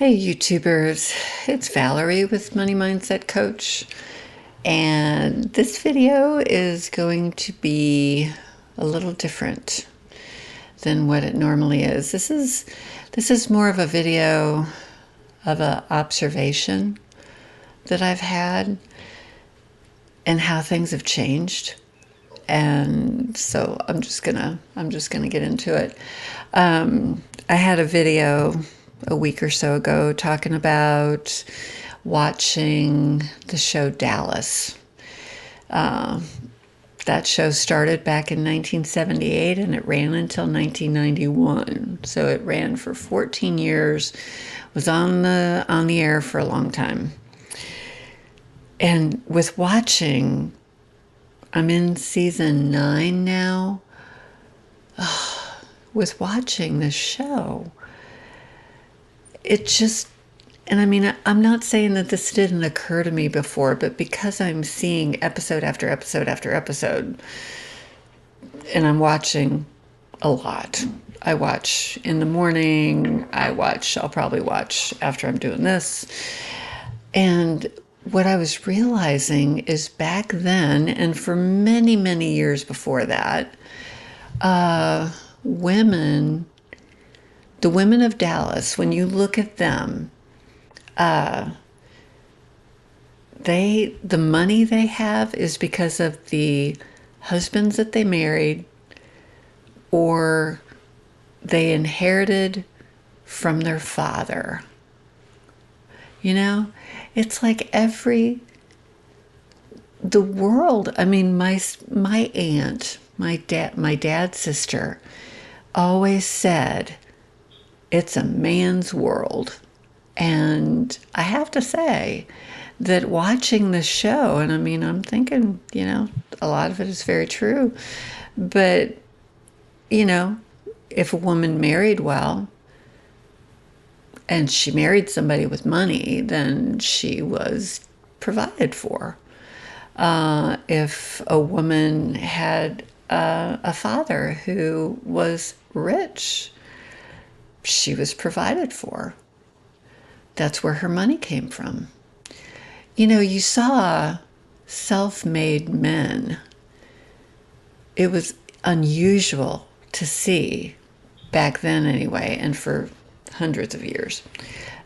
Hey YouTubers, it's Valerie with Money Mindset Coach, and this video is going to be a little different than what it normally is. This is more of a video of an observation that I've had and how things have changed. And so I'm just gonna get into it. I had a video a week or so ago talking about watching the show Dallas. That show started back in 1978 and it ran until 1991. So it ran for 14 years, was on the air for a long time. And with watching, I'm in season 9 now. With watching this show, it just, and I mean, I'm not saying that this didn't occur to me before, but because I'm seeing episode after episode after episode, and I'm watching a lot. I watch in the morning, I'll probably watch after I'm doing this. And what I was realizing is back then, and for many, many years before that, women, the women of Dallas, when you look at them, the money they have is because of the husbands that they married or they inherited from their father. You know, it's like the world. I mean, my aunt, my dad's sister, always said it's a man's world. And I have to say that watching the show, and I mean, I'm thinking, a lot of it is very true. But, you know, if a woman married well and she married somebody with money, then she was provided for. If a woman had a father who was rich, she was provided for. That's where her money came from. You saw self-made men. It was unusual to see back then anyway, and for hundreds of years,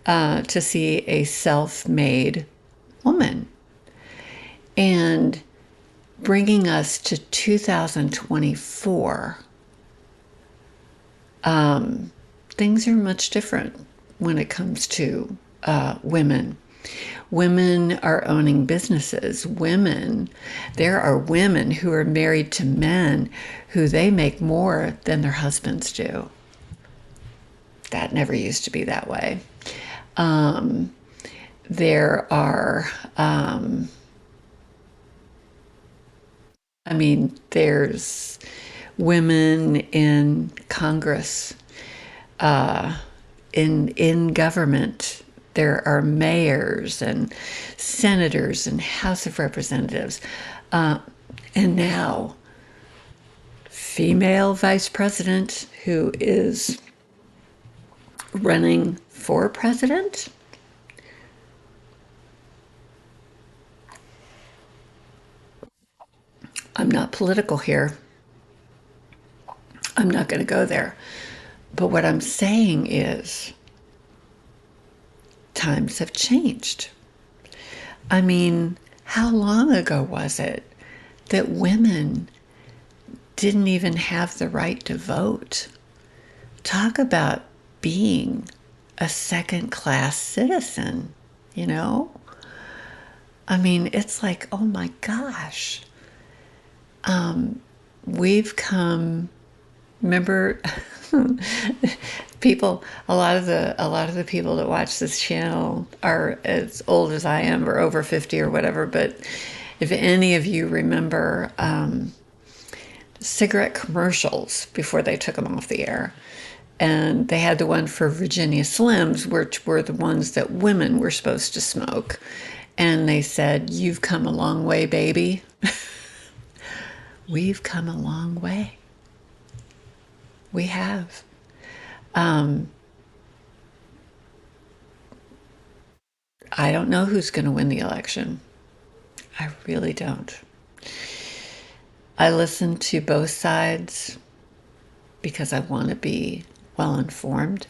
to see a self-made woman. And bringing us to 2024, things are much different when it comes to women. Women are owning businesses. There are women who are married to men who they make more than their husbands do. That never used to be that way. There are, there's women in Congress, in government. There are mayors and senators and House of Representatives, and now female vice president who is running for president. I'm not political here. I'm not going to go there. But what I'm saying is times have changed. I mean, how long ago was it that women didn't even have the right to vote? Talk about being a second-class citizen, you know? I mean, it's like, oh my gosh. We've come, remember, a lot of the people that watch this channel are as old as I am or over 50 or whatever. But if any of you remember cigarette commercials before they took them off the air, and they had the one for Virginia Slims, which were the ones that women were supposed to smoke. And they said, "You've come a long way, baby." We've come a long way. We have. I don't know who's going to win the election. I really don't. I listen to both sides because I want to be well informed.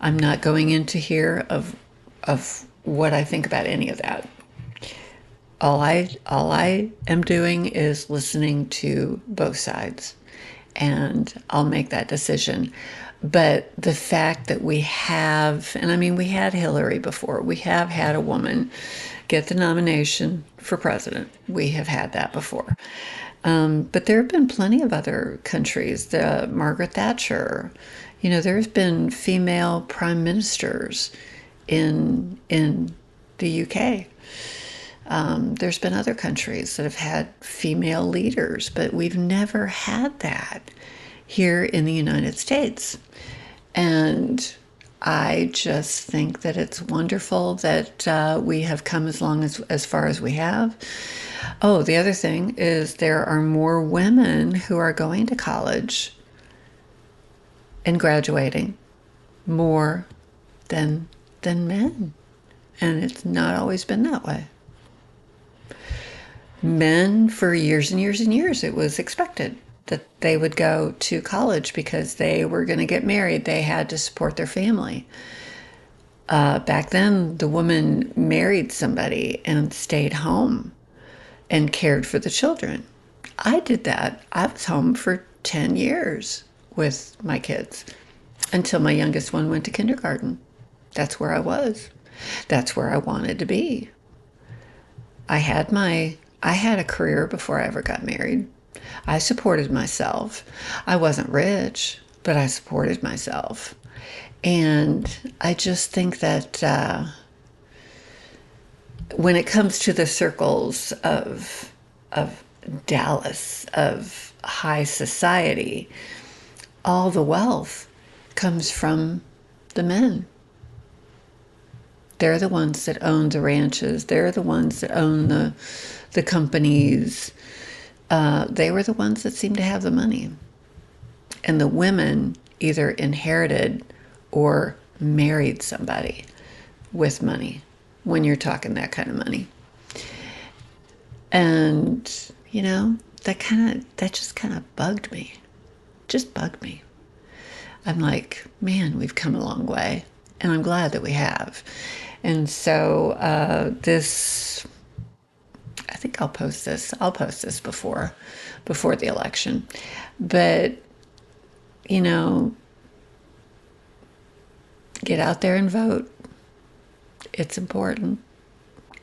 I'm not going into here of what I think about any of that. All I am doing is listening to both sides, and I'll make that decision. But the fact that we have, and I mean, we had Hillary before, we have had a woman get the nomination for president. We have had that before. But there have been plenty of other countries. Margaret Thatcher, there's been female prime ministers in the UK. There's been other countries that have had female leaders, but we've never had that here in the United States. And I just think that it's wonderful that we have come as far as we have. Oh, the other thing is there are more women who are going to college and graduating more than men. And it's not always been that way. Men, for years and years and years, it was expected that they would go to college because they were going to get married. They had to support their family. Back then, the woman married somebody and stayed home and cared for the children. I did that. I was home for 10 years with my kids until my youngest one went to kindergarten. That's where I was. That's where I wanted to be. I had a career before I ever got married. I supported myself. I wasn't rich, but I supported myself. And I just think that when it comes to the circles of Dallas, of high society, all the wealth comes from the men. They're the ones that own the ranches. They're the ones that own the companies. They were the ones that seemed to have the money. And the women either inherited or married somebody with money, when you're talking that kind of money. And, that just kind of bugged me. Just bugged me. I'm like, man, we've come a long way. And I'm glad that we have. And so I think I'll post this. I'll post this before the election. But, get out there and vote. It's important.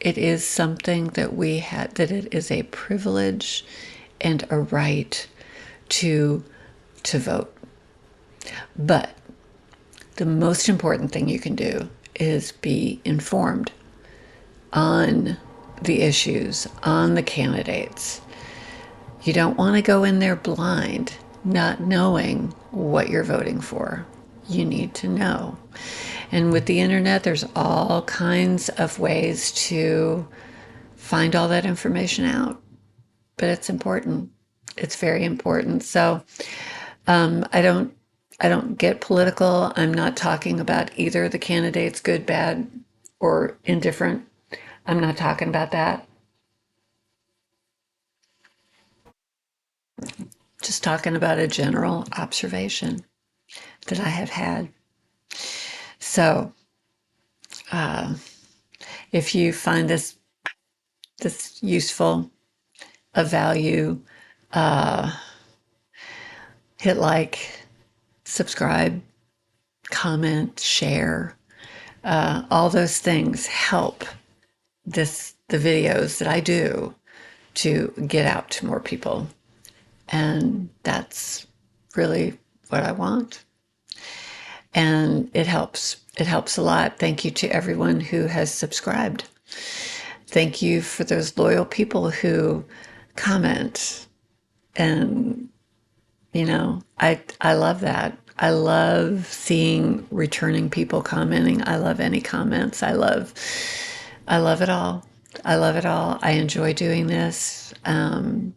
It is something that that it is a privilege and a right to vote. But the most important thing you can do is be informed on the issues, on the candidates. You don't want to go in there blind, not knowing what you're voting for. You need to know. And with the internet, there's all kinds of ways to find all that information out. But it's important. It's very important. So I don't get political. I'm not talking about either of the candidates, good, bad, or indifferent. I'm not talking about that. Just talking about a general observation that I have had. So, if you find this useful, of value, hit like, subscribe, comment, share. All those things help the videos that I do to get out to more people. And that's really what I want. And it helps. It helps a lot. Thank you to everyone who has subscribed. Thank you for those loyal people who comment. And, I love that. I love seeing returning people commenting. I love any comments. I love it all. I love it all. I enjoy doing this. And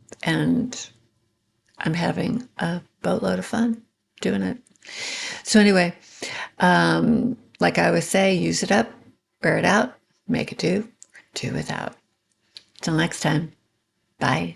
I'm having a boatload of fun doing it. So anyway, like I always say, use it up, wear it out, make it do without. Till next time, bye.